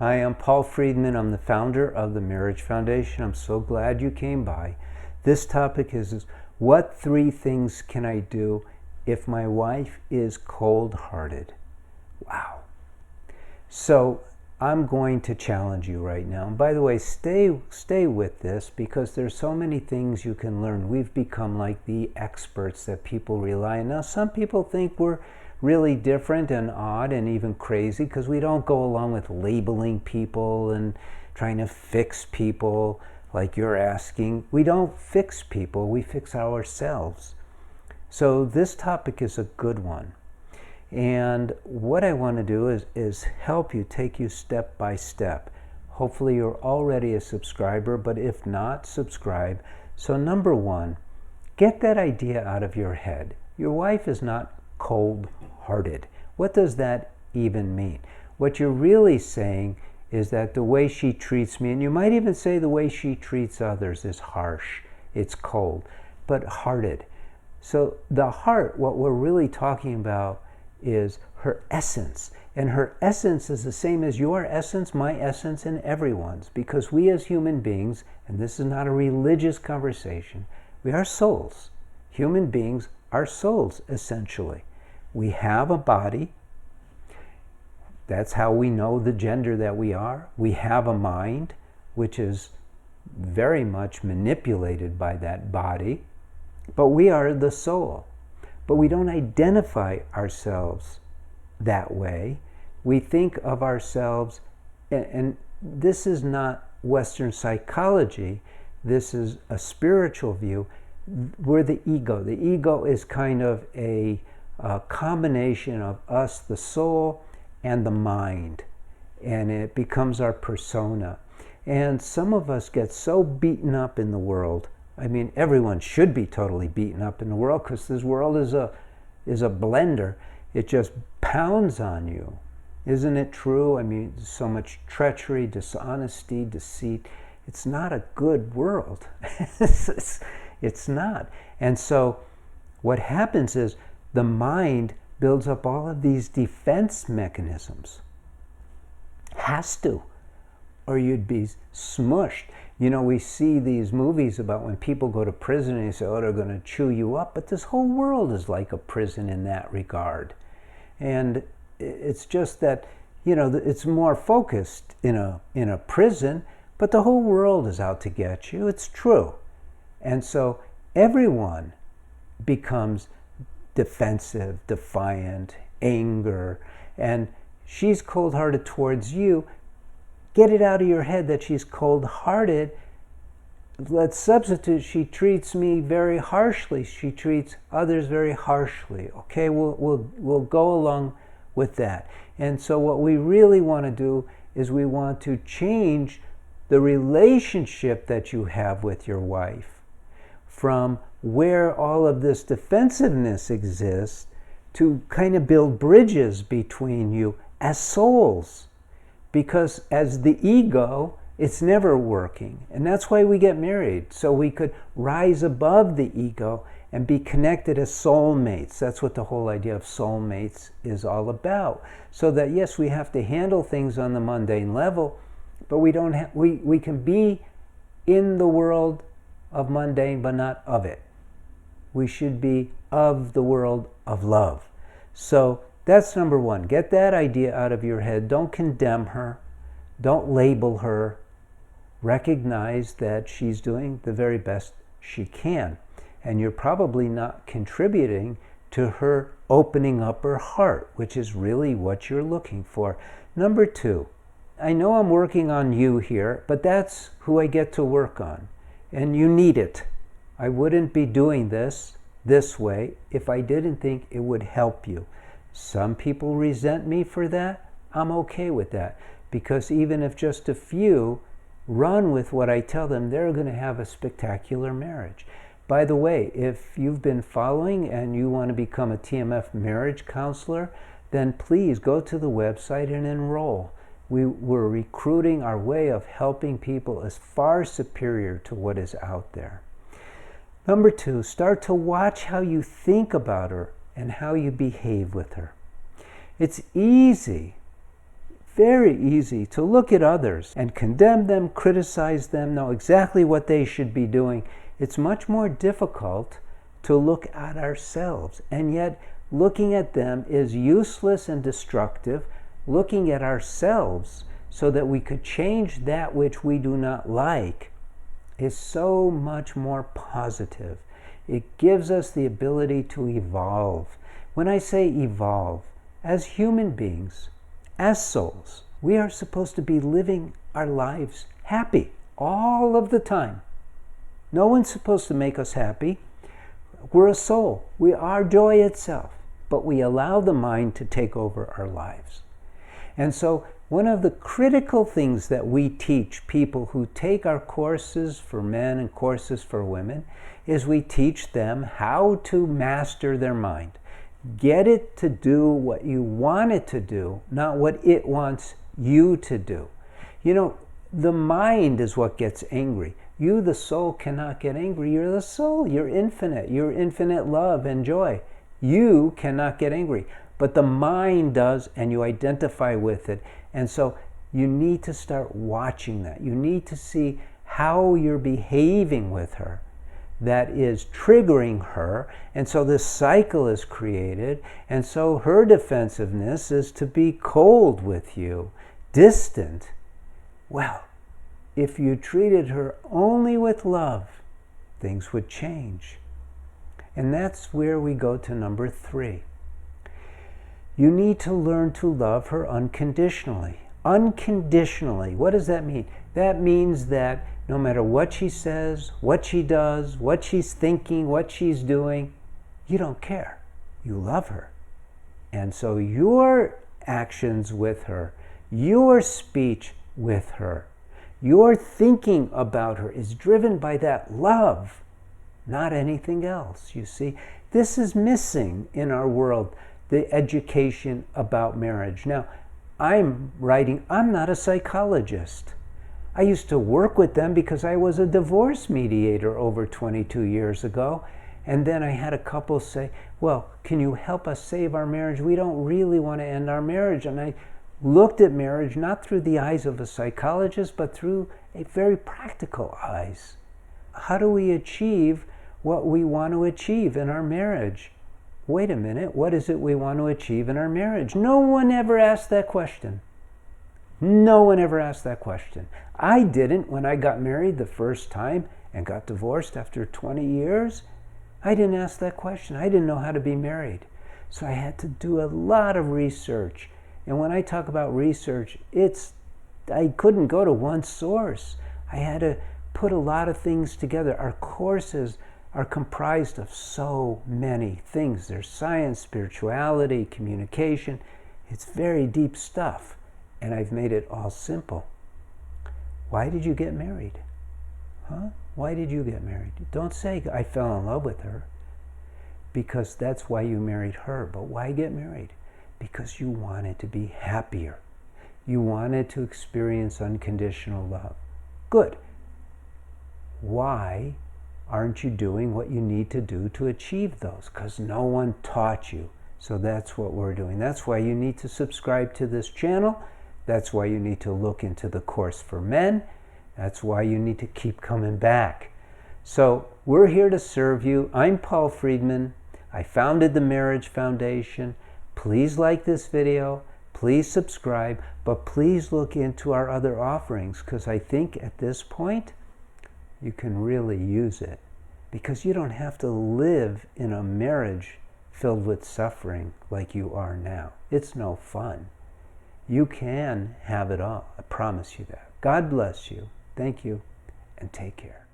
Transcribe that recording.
Hi, I'm Paul Friedman. I'm the founder of the Marriage Foundation. I'm so glad you came by. This topic is what 3 things can I do if my wife is cold-hearted? Wow. So I'm going to challenge you right now. And by the way, stay with this because there's so many things you can learn. We've become like the experts that people rely on. Now, some people think we're really different and odd and even crazy because we don't go along with labeling people and trying to fix people like you're asking. We don't fix people, we fix ourselves. So this topic is a good one. And what I want to do is help you, take you step by step. Hopefully you're already a subscriber, but if not, subscribe. So number 1, get that idea out of your head. Your wife is not cold-hearted. What does that even mean? What you're really saying is that the way she treats me, and you might even say the way she treats others, is harsh, it's cold, but hearted. So the heart, what we're really talking about is her essence. And her essence is the same as your essence, my essence, and everyone's. Because we as human beings, and this is not a religious conversation, we are souls. Human beings are souls, essentially. We have a body. That's how we know the gender that we are. We have a mind, which is very much manipulated by that body. But we are the soul. But we don't identify ourselves that way. We think of ourselves, and this is not Western psychology, this is a spiritual view. We're the ego. The ego is kind of a combination of us, the soul, and the mind. And it becomes our persona. And some of us get so beaten up in the world. I mean, everyone should be totally beaten up in the world because this world is a blender. It just pounds on you. Isn't it true? I mean, so much treachery, dishonesty, deceit. It's not a good world. It's not. And so what happens is the mind builds up all of these defense mechanisms. Has to, or you'd be smushed. You know, we see these movies about when people go to prison and you say, oh, they're going to chew you up. But this whole world is like a prison in that regard. And it's just that, you know, it's more focused in a prison, but the whole world is out to get you. It's true. And so everyone becomes defensive, defiant, anger, and she's cold-hearted towards you. Get it out of your head that she's cold-hearted. Let's substitute, she treats me very harshly. She treats others very harshly. Okay, we'll go along with that. And so what we really want to do is we want to change the relationship that you have with your wife from where all of this defensiveness exists to kind of build bridges between you as souls. Because as the ego, it's never working. And that's why we get married. So we could rise above the ego and be connected as soulmates. That's what the whole idea of soulmates is all about. So that yes, we have to handle things on the mundane level, but we can be in the world of mundane, but not of it. We should be of the world of love. So that's number 1. Get that idea out of your head. Don't condemn her. Don't label her. Recognize that she's doing the very best she can. And you're probably not contributing to her opening up her heart, which is really what you're looking for. Number 2, I know I'm working on you here, but that's who I get to work on. And you need it. I wouldn't be doing this way if I didn't think it would help you. Some people resent me for that. I'm okay with that. Because even if just a few run with what I tell them, they're going to have a spectacular marriage. By the way, if you've been following and you want to become a TMF marriage counselor, then please go to the website and enroll. We're recruiting. Our way of helping people is far superior to what is out there. Number 2, start to watch how you think about her and how you behave with her. It's easy very easy to look at others and condemn them, criticize them, know exactly what they should be doing. It's much more difficult to look at ourselves, and yet looking at them is useless and destructive. Looking at ourselves so that we could change that which we do not like is so much more positive. It gives us the ability to evolve. When I say evolve, as human beings, as souls, we are supposed to be living our lives happy all of the time. No one's supposed to make us happy. We're a soul. We are joy itself, but we allow the mind to take over our lives. And so one of the critical things that we teach people who take our courses for men and courses for women is we teach them how to master their mind. Get it to do what you want it to do, not what it wants you to do. You know, the mind is what gets angry. You, the soul, cannot get angry. You're the soul. You're infinite. You're infinite love and joy. You cannot get angry. But the mind does, and you identify with it. And so you need to start watching that. You need to see how you're behaving with her that is triggering her. And so this cycle is created. And so her defensiveness is to be cold with you, distant. Well, if you treated her only with love, things would change. And that's where we go to number 3. You need to learn to love her unconditionally. Unconditionally. What does that mean? That means that no matter what she says, what she does, what she's thinking, what she's doing, you don't care. You love her. And so your actions with her, your speech with her, your thinking about her is driven by that love, not anything else, you see. This is missing in our world, the education about marriage. Now, I'm not a psychologist. I used to work with them because I was a divorce mediator over 22 years ago. And then I had a couple say, well, can you help us save our marriage? We don't really want to end our marriage. And I looked at marriage not through the eyes of a psychologist, but through a very practical eyes. How do we achieve what we want to achieve in our marriage? Wait a minute, what is it we want to achieve in our marriage? No one ever asked that question. No one ever asked that question. I didn't when I got married the first time and got divorced after 20 years. I didn't ask that question. I didn't know how to be married. So I had to do a lot of research. And when I talk about research, I couldn't go to one source. I had to put a lot of things together. Our courses are comprised of so many things. There's science, spirituality, communication. It's very deep stuff. And I've made it all simple. Why did you get married? Huh? Why did you get married? Don't say, I fell in love with her. Because that's why you married her. But why get married? Because you wanted to be happier. You wanted to experience unconditional love. Good. Why aren't you doing what you need to do to achieve those? Because no one taught you. So that's what we're doing. That's why you need to subscribe to this channel. That's why you need to look into the course for men. That's why you need to keep coming back. So we're here to serve you. I'm Paul Friedman. I founded the Marriage Foundation. Please like this video. Please subscribe. But please look into our other offerings, because I think at this point you can really use it. Because you don't have to live in a marriage filled with suffering like you are now. It's no fun. You can have it all. I promise you that. God bless you. Thank you, and take care.